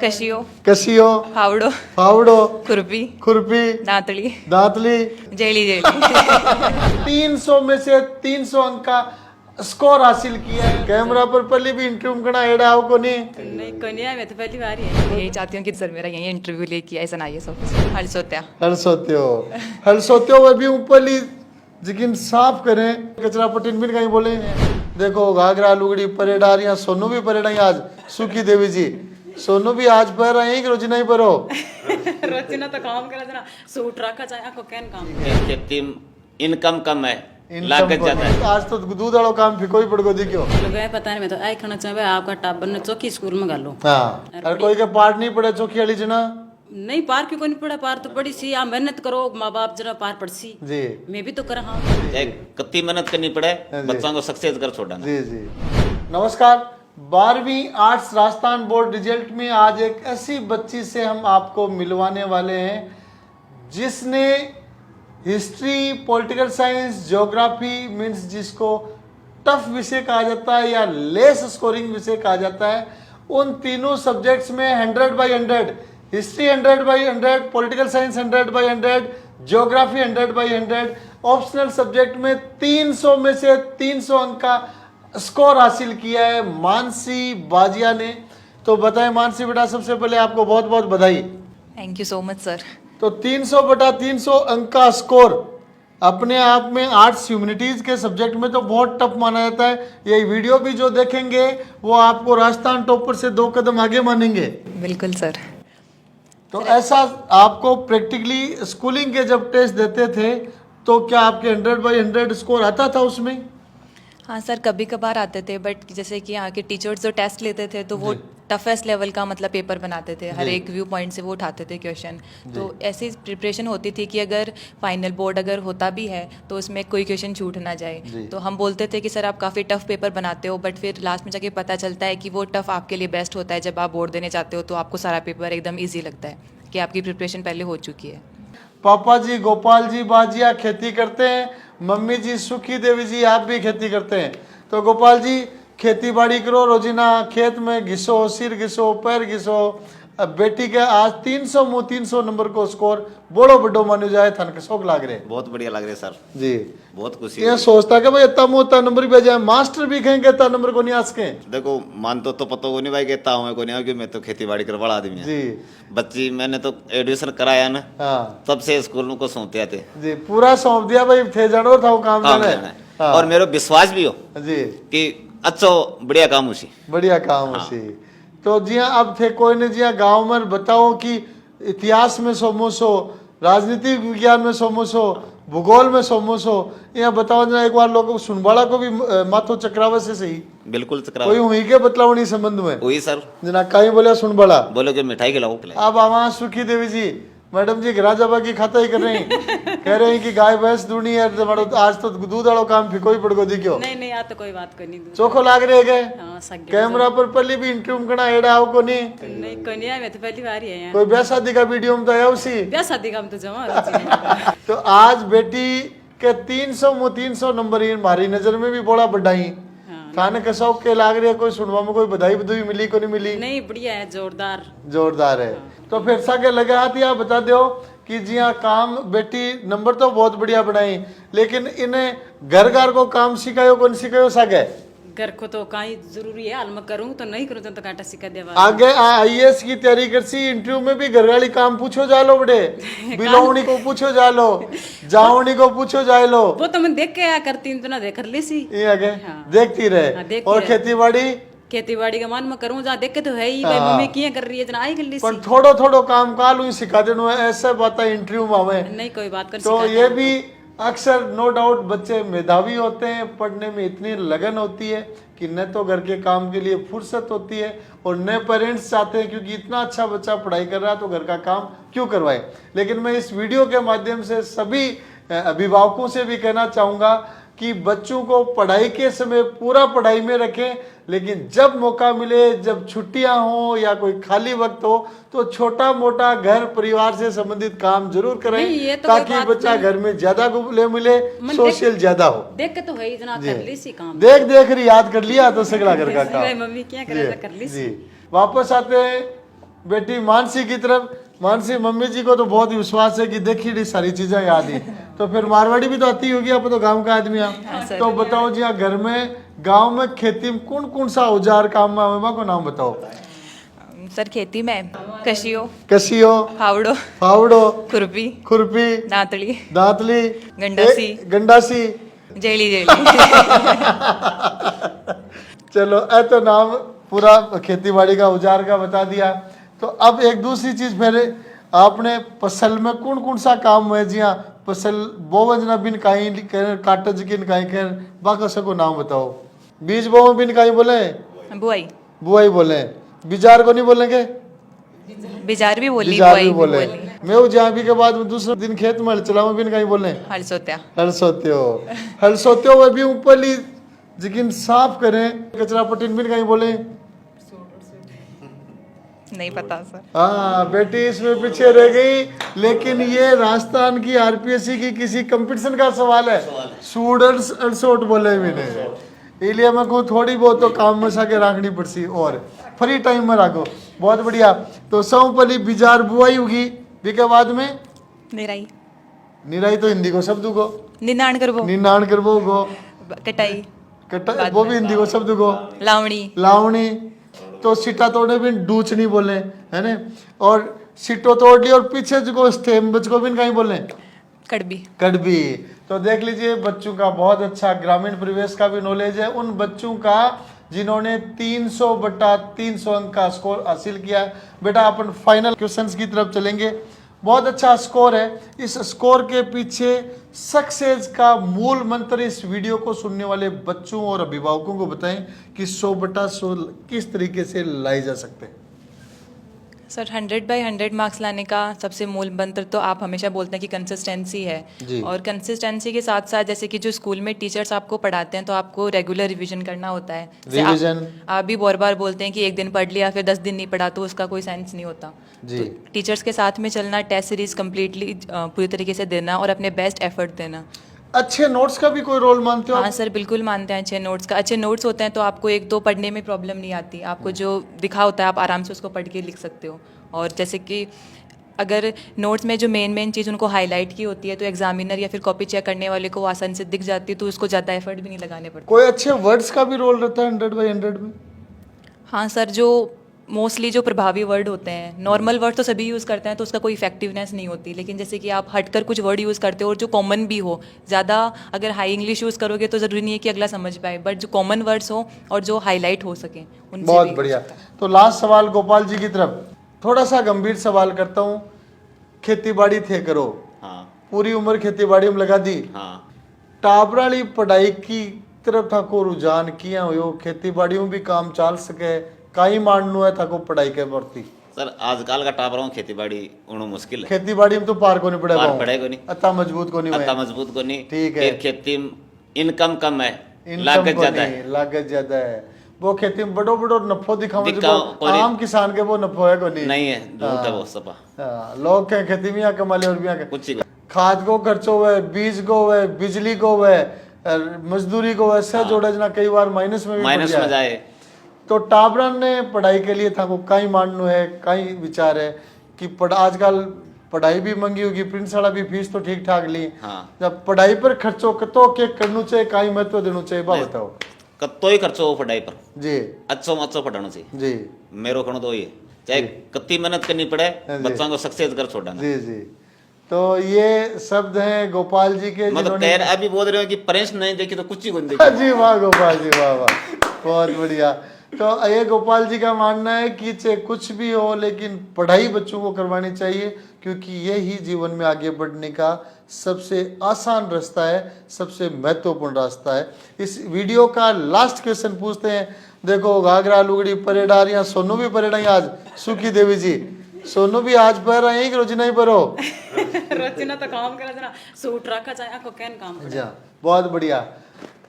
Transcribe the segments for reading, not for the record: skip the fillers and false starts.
कशियो, कसियो, फावड़ो, फावड़ो, खुरपी, खुरपी, Dantli, Dantli. Jelly jelly. 300 में से 300 अंक का स्कोर हासिल किया है। कैमरा पर पहले भी इंटरव्यू करना एड़ा आओ को नहीं नहीं कन्या में तो पहली बार ही है। यही चाहती हूँ कि सर मेरा यही इंटरव्यू लेके आए सन आईएएस ऑफिसर हल सोत्या। हल सोते हो भी ऊपरली जिकिन साफ करें कचरा पट्टीन भी कहीं बोले देखो घाघरा लुगड़ी परेडा रही सोनू भी परेडा आज सुखी देवी जी सोनू भी आज पर रहे हैं कि रोजी नहीं पर हो रोजना तो काम करे ना सूट रखा चाहे आपको कैन काम खेती इनकम कम है लागत ज्यादा है। आज तो दूध वालों काम फिको ही पड़ गो दिखो गए पता नहीं मैं तो आई खाना चाहे आपका टाबर ने चौकी स्कूल में गालो हाँ और कोई के पार्ट नहीं पड़े चौकी वाली जना नहीं पार क्यों नहीं पड़ा पार तो बड़ी सी आप मेहनत करो माँ बाप जरा पार पड़ सी जी मैं भी तो कर हाँ कितनी मेहनत करनी पड़े बच्चों को सक्सेस कर छोड़ना। जी जी नमस्कार 12वीं आर्ट्स राजस्थान बोर्ड रिजल्ट में आज एक ऐसी बच्ची से हम आपको मिलवाने वाले हैं जिसने history political science geography means जिसको टफ विषय कहा जाता है या लेस स्कोरिंग विषय कहा जाता है उन तीनों सब्जेक्ट्स में 100/100 history 100/100 political science 100/100 geography 100/100 optional subject में 300 में से 300 अंक का स्कोर हासिल किया है मानसी बाजिया ने। तो बताएं मानसी बेटा सबसे पहले आपको बहुत बहुत बधाई। Thank you so much sir. तो 300/300 अंक का स्कोर अपने आप में आर्ट्स ह्यूमैनिटीज के सब्जेक्ट में तो बहुत टफ माना जाता है। ये वीडियो भी जो देखेंगे वो आपको राजस्थान टॉपर से 2 कदम आगे मानेंगे। बिल्कुल सर। तो ऐसा आपको प्रैक्टिकली स्कूलिंग के जब टेस्ट देते थे तो क्या आपके 100/100 स्कोर आता था उसमें? हाँ सर कभी कभार आते थे बट जैसे कि यहाँ के टीचर्स जो टेस्ट लेते थे तो वो टफेस्ट लेवल का मतलब पेपर बनाते थे हर एक व्यू पॉइंट से वो उठाते थे क्वेश्चन। तो ऐसी प्रिपरेशन होती थी कि अगर फाइनल बोर्ड अगर होता भी है तो उसमें कोई क्वेश्चन छूट ना जाए। तो हम बोलते थे कि सर आप काफ़ी टफ पेपर बनाते हो बट फिर लास्ट में जाके पता चलता है कि वो टफ आपके लिए बेस्ट होता है। जब आप बोर्ड देने जाते हो तो आपको सारा पेपर एकदम ईजी लगता है कि आपकी प्रिपरेशन पहले हो चुकी है। पापा जी गोपाल जी बाजिया खेती करते हैं, मम्मी जी सुखी देवी जी आप भी खेती करते हैं। तो गोपाल जी खेती बाड़ी करो रोजीना खेत में घिसो सिर घिसो पैर घिसो। अब बेटी के आज 300 नंबर को स्कोर बड़ो बड़ो मानो जाए थन के शौक लाग रहे बहुत बढ़िया लग रहे सर जी बहुत खुशी ये सोचता कि भाई इतना मोटा नंबर भी जाए मास्टर भी कहेंगे इतना नंबर को नहीं आ सके। देखो मान तो पता को नहीं भाई कहता हूँ को नहीं कि मैं तो खेती बाड़ी कर बड़ा आदमी जी बच्ची मैंने तो एडमिशन कराया ना हाँ तब से स्कूल को सौंपते थे जी पूरा सौंप दिया भाई थे जानो था वो काम काम जाने। करना है। और मेरा विश्वास भी हो जी कि अच्छा बढ़िया काम उसी बढ़िया काम उसी। तो जी हाँ अब थे कोई ने जी हाँ गाँव में बताओ कि इतिहास में सोमोसो राजनीतिक विज्ञान में सोमोसो भूगोल में सोमोसो यहाँ बताओ जना एक बार लोग सुनबाड़ा को भी माथो चक्रावा से सही बिल्कुल चक्रा कोई हुई के बतलावनी संबंध में वही सर जना कहीं बोले सुनबाड़ा बोलो कि मिठाई खिलाओ अब आवा सुखी देवी जी मैडम जी राजाबा की खाता ही कर रहे हैं कह रहे हैं कि गाय भैंस दूनी है तो आज तो दूध वालों काम फिको ही पड़ गो दिखो नहीं आ तो कोई बात कोई नहीं चोखो लाग रहे गए हाँ सग कैमरा पर पहले भी इंटरव्यू करना एड़ा आओ को नहीं नहीं कन्या में तो पहली बार ही है यहाँ कोई ब्याह शादी का वीडियो में तो है उसी ब्याह शादी का तो जमा तो आज बेटी के 300 नंबर इन हमारी नजर में भी बड़ा बढ़ाई खाने के शौक के लाग रही है। कोई सुनवा में कोई बधाई बधाई मिली को नहीं मिली? नहीं बढ़िया है जोरदार है। तो फिर साके लगे हाथ या बता दो कि जी हाँ काम बेटी नंबर तो बहुत बढ़िया बनाई लेकिन इन्हें घर घर को काम सिखायो कौन सिखायो साके घर को तो कहीं जरूरी है हाल में करूँ तो नहीं करूँ तो कांटा सिखा देवा आगे आईएएस की तैयारी कर सी इंटरव्यू में भी घर वाली काम पूछो जा लो बड़े बिलोवनी को पूछो जा लो जावनी को पूछो जा लो वो तो मैं देख के आया करती तो ना देख ली सी ये आगे देखती रहे और खेती बाड़ी का मान में करूँ जहाँ देख के तो है ही भाई मम्मी किया कर रही है जना आई कर ली पर थोड़ो काम काल हुई सिखा देनो ऐसा बात है इंटरव्यू में हमें नहीं कोई बात कर तो ये भी अक्सर नो डाउट बच्चे मेधावी होते हैं पढ़ने में इतनी लगन होती है कि न तो घर के काम के लिए फुर्सत होती है और न पेरेंट्स चाहते हैं क्योंकि इतना अच्छा बच्चा पढ़ाई कर रहा है तो घर का काम क्यों करवाए। लेकिन मैं इस वीडियो के माध्यम से सभी अभिभावकों से भी कहना चाहूँगा कि बच्चों को पढ़ाई के समय पूरा पढ़ाई में रखें लेकिन जब मौका मिले जब छुट्टियां हो या कोई खाली वक्त हो तो छोटा मोटा घर परिवार से संबंधित काम जरूर करें तो ताकि बच्चा घर में ज्यादा घुले मिले सोशल ज्यादा हो। देख के तो है जना कर ली सी काम देख रही याद कर लिया तो सगला घर का काम मम्मी क्या कर ली सी। वापस आते हैं बेटी मानसी की तरफ। मानसी, मम्मी जी को तो बहुत ही विश्वास है कि देखी दी सारी चीजें याद ही, तो फिर मारवाड़ी भी तो आती होगी, आप तो गांव का आदमी आप। सर। तो बताओ जी, यहाँ घर में गांव में खेती में कौन कौन सा औजार काम में आवे, को नाम बताओ। सर खेती में कशियो, कसियो, फावड़ो, फावड़ो, खुरपी, खुरपी, दांतली, दांतली, गंडासी। गंडासी। Jelly jelly. चलो, ए तो नाम पूरा खेती बाड़ी का औजार का बता दिया। तो अब एक दूसरी चीज फिर आपने फसल में कौन कौन सा काम है जी। हाँ, फसल बोवजना बिन काई काटज किन काई कर बाका सको नाम बताओ। बीज बोव बिन काई बोले, बुआई, बुआई बोले, बिजार को नहीं बोलेंगे, बिजार भी बोली, बिजार बुआई भी भी बोले। बोली। मैं जहाँ भी के बाद में दूसरे दिन खेत में हल चलाऊं बिन काई बोले, हल सोत्या, हल सोते हो, हल सोते हो। वह भी ऊपरली जिकिन साफ करें कचरा पट्टीन बिन काई बोले। नहीं पता सर। हाँ बेटी, इसमें पीछे रह गई, लेकिन ये राजस्थान की आरपीएससी की किसी कंपटीशन का सवाल है। स्टूडेंट्स अड़सोट बोले मैंने, इसलिए मैं को थोड़ी बहुत तो काम में साके रखनी पड़सी और फ्री टाइम में रखो। बहुत बढ़िया। तो सौंपली बिजार बुआई होगी, बीके बाद में निराई, निराई तो हिंदी को शब्द को, निनाण करबो, निनाण करबो को, कटाई, कटा वो भी हिंदी को शब्द को, लावणी, लावणी। तो सीटा तोड़ने भी डूच नहीं बोले, है ना। और सीटो तोड़ ली और पीछे जो स्टेम बच को भी कहीं बोले, कड़बी। कड़बी। तो देख लीजिए, बच्चों का बहुत अच्छा ग्रामीण परिवेश का भी नॉलेज है। उन बच्चों का जिन्होंने 300/300 अंक का स्कोर हासिल किया। बेटा अपन फाइनल क्वेश्चंस की तरफ चलेंगे। बहुत अच्छा स्कोर है। इस स्कोर के पीछे सक्सेस का मूल मंत्र इस वीडियो को सुनने वाले बच्चों और अभिभावकों को बताएं कि 100/100 किस तरीके से लाए जा सकते हैं। सर 100/100 मार्क्स लाने का सबसे मूल मंत्र तो आप हमेशा बोलते हैं कि कंसिस्टेंसी है। जी। और कंसिस्टेंसी के साथ साथ जैसे कि जो स्कूल में टीचर्स आपको पढ़ाते हैं तो आपको रेगुलर रिवीजन करना होता है। जैसे रिवीजन। आप भी बहुत बार बोलते हैं कि एक दिन पढ़ लिया फिर 10 दिन नहीं पढ़ा तो उसका कोई सेंस नहीं होता। जी। तो टीचर्स के साथ में चलना, टेस्ट सीरीज कम्प्लीटली पूरी तरीके से देना और अपने बेस्ट एफर्ट देना। अच्छे नोट्स का भी कोई रोल मानते हो आप? हाँ सर, बिल्कुल मानते हैं अच्छे नोट्स का। अच्छे नोट्स होते हैं तो आपको एक तो पढ़ने में प्रॉब्लम नहीं आती। आपको जो दिखा होता है आप आराम से उसको पढ़ के लिख सकते हो। और जैसे कि अगर नोट्स में जो मेन चीज़ उनको हाईलाइट की होती है तो एग्जामिनर या फिर कॉपी चेक करने वाले को आसानी से दिख जाती है, तो उसको ज़्यादा एफर्ट भी नहीं लगाने पड़ते। कोई अच्छे वर्ड्स का भी रोल रहता है 100/100 में? हाँ सर, जो मोस्टली जो प्रभावी वर्ड होते हैं, नॉर्मल वर्ड तो सभी यूज़ करते हैं तो उसका कोई इफेक्टिवनेस नहीं होती, लेकिन जैसे कि आप हटकर कुछ वर्ड यूज़ करते हो और जो कॉमन भी हो, ज़्यादा अगर हाई इंग्लिश यूज़ करोगे तो ज़रूरी नहीं है कि अगला समझ पाए, बट जो कॉमन वर्ड्स हो और जो हाईलाइट हो सकें उनसे बहुत भी बढ़िया। तो लास्ट सवाल गोपाल जी की तरफ, थोड़ा सा गंभीर सवाल करता हूँ। खेती बाड़ी थे करो, हाँ पूरी उम्र खेती बाड़ी में लगा दी, हाँ टाबराली पढ़ाई की तरफ था को रुझान किया हो, खेती बाड़ियों भी काम चाल सके, काई माननु है था को पढ़ाई के प्रति? सर आजकल का टाप रहा हूँ खेती बाड़ी उन्हों मुश्किल है। खेती बाड़ी में तो पार को नहीं पड़े, पार पड़ेगा नहीं, अत्ता मजबूत को नहीं अत्ता हुए। मजबूत को नहीं। ठीक है। फिर खेती में इनकम कम है, इनकम लागत को ज्यादा नहीं, है। लागत ज्यादा है। वो खेती में बड़ो बड़ो नफो दिखाओ, दिखाओ, कोई नहीं। आम किसान के वो नफो है को नहीं। नहीं है, झूठ है वो सपा, हाँ, लोग क्या खेती में यहाँ कमा ले और भी यहाँ के कुछ ही खाद को खर्चो हुए, बीज को हुए, बिजली को हुए, मजदूरी को हुए, से जोड़ा जना कई बार माइनस में भी माइनस पड़ में जाए। जाए। तो टाबरन ने पढ़ाई के लिए था को कई माननु है, कई विचार है कि आजकल पढ़ाई भी महंगी होगी, प्रिंस वाला भी फीस तो ठीक ठाक ली। हाँ। जब पढ़ाई पर खर्चो कतो के करनु चाहिए, कई महत्व देनु चाहिए, बा बताओ कत्तो ही खर्चो हो पढ़ाई पर, जी अच्छो में अच्छो पढ़ाना चाहिए। जी मेरो कहना तो ये चाहे कत्ती मेहनत करनी पड़े, हाँ जी। बच्चों को सक्सेस कर छोड़ना। जी जी। तो ये शब्द हैं गोपाल जी के, मतलब जिन्होंने कह अभी बोल रहे हो कि प्रेस नहीं देखी तो कुछ ही नहीं देखी। जी वाह गोपाल जी, वाह वाह, बहुत बढ़िया। तो ये गोपाल जी का मानना है कि चाहे कुछ भी हो लेकिन पढ़ाई बच्चों को करवानी चाहिए, क्योंकि ये ही जीवन में आगे बढ़ने का सबसे आसान रास्ता है, सबसे महत्वपूर्ण रास्ता है। इस वीडियो का लास्ट क्वेश्चन पूछते हैं। देखो घाघरा लुगड़ी परेडा रही, सोनू भी परेडा आज, सुखी देवी जी सोनू भी आज पर रहे कि रोजी नहीं परो? रोजना तो काम करे जना, सूट रखा चाहे आपको कैन काम करे। अच्छा, बहुत बढ़िया।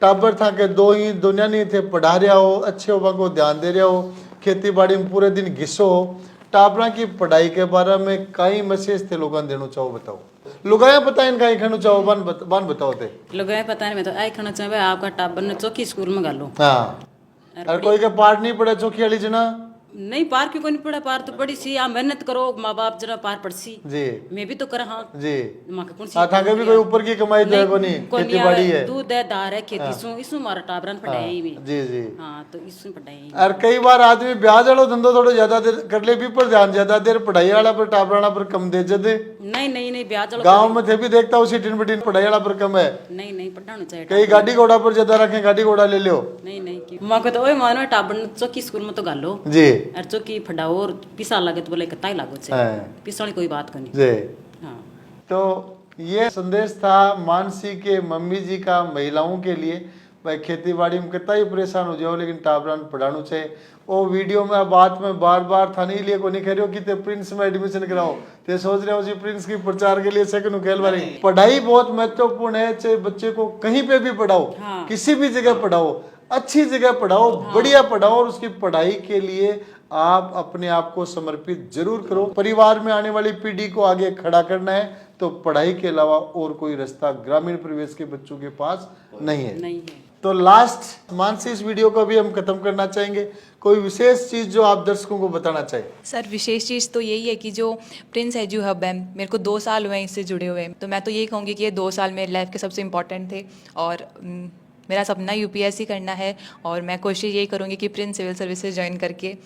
टाबर था के दो ही दुनिया नहीं थे, पढ़ा रहा हो, अच्छे हो को ध्यान दे रहा हो, खेती बाड़ी में पूरे दिन घिसो हो। टाबरा की पढ़ाई के बारे में कई मैसेज थे लोगों देना चाहो, बताओ लुगाया पता इनका ही खाना चाहो, बान बताओ थे लोग पता नहीं, मैं तो आई खाना चाहे आपका टाबर ने चौकी स्कूल में गालो। हाँ, और कोई के पाठ नहीं पड़े चौकी वाली जना, नहीं पार क्यों नहीं पड़ा, पार तो पड़ी सी। आप मेहनत करो, माँ बाप जरा पार पड़सी। जी मैं भी तो करा हाँ जी। माँ का कौन सी हाँ थाके भी कोई ऊपर की कमाई तो है को नहीं, खेती बाड़ी है। दूध है, दार है, खेती सु इसु मारा टाबरन पढ़ाई में। जी जी। हाँ तो इसु पढ़ाई। और कई बार आदमी ब्याज वालों धंधो थोड़ा ज्यादा देर कर ले भी, पर ध्यान ज्यादा देर पढ़ाई वाला पर टाबराना पर कम दे जदे। नहीं ब्याज वाला गांव में थे भी देखता हूँ सीटिन बिटिन पढ़ाई वाला पर कम है। नहीं पढ़ाना चाहिए। कई गाड़ी घोड़ा पर ज्यादा रखे, गाड़ी घोड़ा ले लो। नहीं माँ को तो ओए मानो टाबरन चौकी स्कूल में तो गालो जी और चौकी फटाओ और पिसा लगे तो बोले कताई लागो छे। पिसानी कोई बात नहीं। जी। हाँ तो ये संदेश था मानसी के मम्मी जी का महिलाओं के लिए। भाई खेती बाड़ी में कितना ही परेशान हो जाओ, लेकिन टाबरान पढ़ाना चाहिए। वो वीडियो में बात में बार बार था नहीं लिए को नहीं कह रहे हो कि ते प्रिंस में एडमिशन कराओ, ते सोच रहे हो जी प्रिंस की प्रचार के लिए सेकंड खेल वाली। पढ़ाई बहुत महत्वपूर्ण है, चाहे बच्चे को कहीं पे भी पढ़ाओ, किसी भी जगह पढ़ाओ, अच्छी जगह पढ़ाओ, बढ़िया पढ़ाओ, और उसकी पढ़ाई के लिए आप अपने आप को समर्पित जरूर करो। परिवार में आने वाली पीढ़ी को आगे खड़ा करना है तो पढ़ाई के अलावा और कोई रास्ता ग्रामीण परिवेश के बच्चों के पास नहीं है। तो लास्ट मानसी इस वीडियो को भी हम खत्म करना चाहेंगे। कोई विशेष चीज जो आप दर्शकों को बताना चाहिए? सर विशेष चीज़ तो यही है कि जो प्रिंस एजू हब है, मेरे को 2 साल हुए हैं इससे जुड़े हुए, तो मैं तो यही कहूँगी कि ये 2 साल मेरे लाइफ के सबसे इम्पोर्टेंट थे। और मेरा सपना यूपीएससी करना है, और मैं कोशिश यही करूँगी कि प्रिंस सिविल सर्विसेज ज्वाइन करके,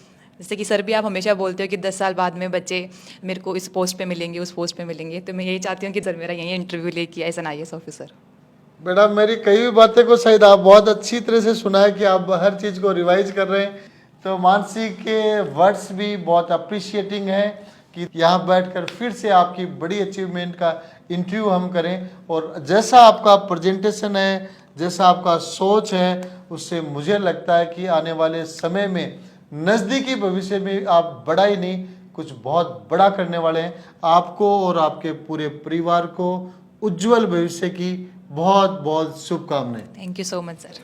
जैसे कि सर भी आप हमेशा बोलते हो कि 10 साल बाद में बच्चे मेरे को इस पोस्ट पे मिलेंगे, उस पोस्ट पे मिलेंगे, तो मैं यही चाहती हूँ कि सर मेरा यही इंटरव्यू लेके एज एन IAS ऑफिसर। बेटा मेरी कई भी बातें को शायद आप बहुत अच्छी तरह से सुना है कि आप हर चीज़ को रिवाइज कर रहे हैं। तो मानसी के वर्ड्स भी बहुत अप्रिशिएटिंग है कि यहाँ बैठकर फिर से आपकी बड़ी अचीवमेंट का इंटरव्यू हम करें, और जैसा आपका प्रेजेंटेशन है, जैसा आपका सोच है, उससे मुझे लगता है कि आने वाले समय में नज़दीकी भविष्य में आप बड़ा ही नहीं कुछ बहुत बड़ा करने वाले हैं। आपको और आपके पूरे परिवार को उज्जवल भविष्य की बहुत बहुत शुभकामनाएं। Thank you so much sir.